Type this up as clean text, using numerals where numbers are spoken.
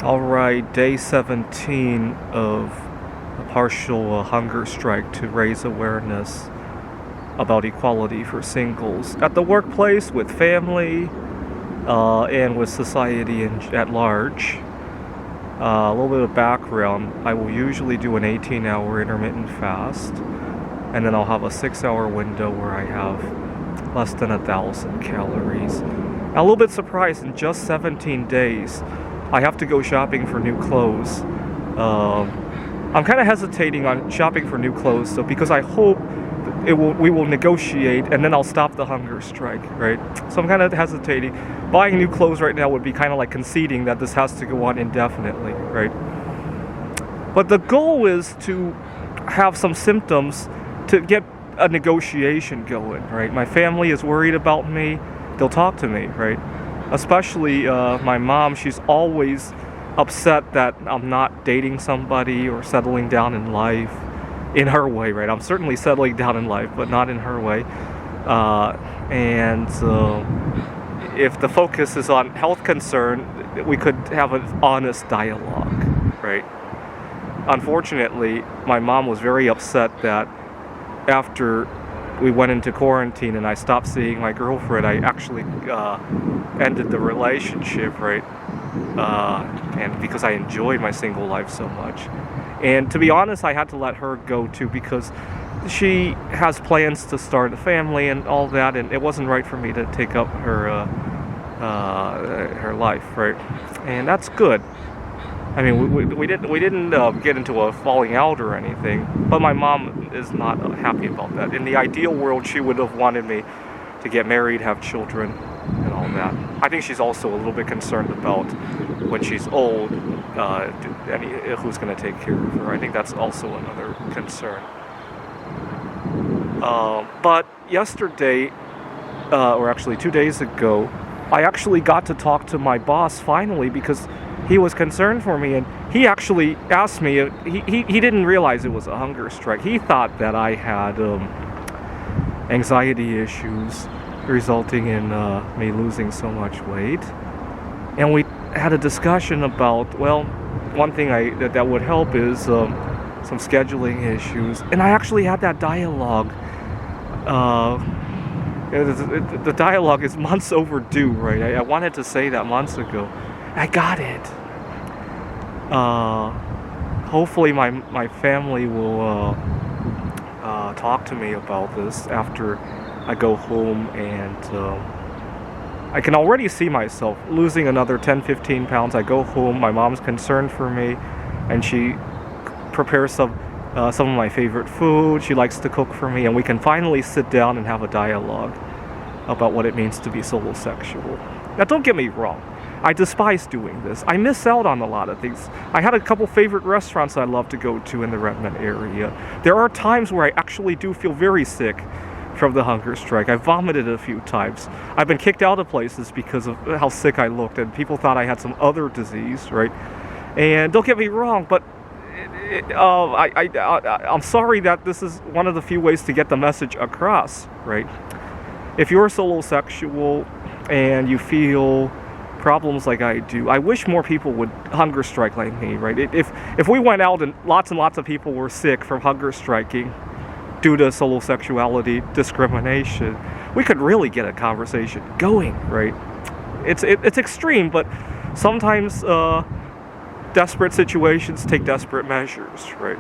All right, day 17 of a partial hunger strike to raise awareness about equality for singles at the workplace, with family, and with society at large. A little bit of background: I will usually do an 18-hour intermittent fast, and then I'll have a 6-hour window where I have less than 1,000 calories. A little bit surprised, in just 17 days, I have to go shopping for new clothes. I'm kind of hesitating on shopping for new clothes, so because I hope we will negotiate, and then I'll stop the hunger strike, right? So I'm kind of hesitating. Buying new clothes right now would be kind of like conceding that this has to go on indefinitely, right? But the goal is to have some symptoms to get a negotiation going, right? My family is worried about me. They'll talk to me, right? Especially my mom. She's always upset that I'm not dating somebody or settling down in life in her way, right? I'm certainly settling down in life, but not in her way. And if the focus is on health concern, we could have an honest dialogue, right? Unfortunately, my mom was very upset that after we went into quarantine and I stopped seeing my girlfriend, I actually ended the relationship, right? And because I enjoyed my single life so much. And to be honest, I had to let her go too, because she has plans to start a family and all that, and it wasn't right for me to take up her life, right? And that's good. I mean, we didn't get into a falling out or anything, but my mom is not happy about that. In the ideal world, she would have wanted me to get married, have children, and all that. I think she's also a little bit concerned about when she's old, who's going to take care of her. I think that's also another concern. But yesterday, or actually 2 days ago, I actually got to talk to my boss finally, because he was concerned for me, and he actually asked me. He didn't realize it was a hunger strike. He thought that I had anxiety issues resulting in me losing so much weight. And we had a discussion about, well, one thing that would help is some scheduling issues. And I actually had that dialogue. The dialogue is months overdue, right? I wanted to say that months ago. I got it. Hopefully my family will talk to me about this after I go home, and I can already see myself losing another 10-15 pounds. I go home, my mom's concerned for me, and she prepares some of my favorite food. She likes to cook for me, and we can finally sit down and have a dialogue about what it means to be solosexual. Now, don't get me wrong. I despise doing this. I miss out on a lot of things. I had a couple favorite restaurants I love to go to in the Redmond area. There are times where I actually do feel very sick from the hunger strike. I vomited a few times. I've been kicked out of places because of how sick I looked, and people thought I had some other disease, right? And don't get me wrong, but I'm sorry that this is one of the few ways to get the message across, right? If you're solosexual and you feel problems like I do, I wish more people would hunger strike like me, right? If we went out and lots of people were sick from hunger striking due to solosexuality discrimination, we could really get a conversation going, right? It's extreme, but sometimes desperate situations take desperate measures, right?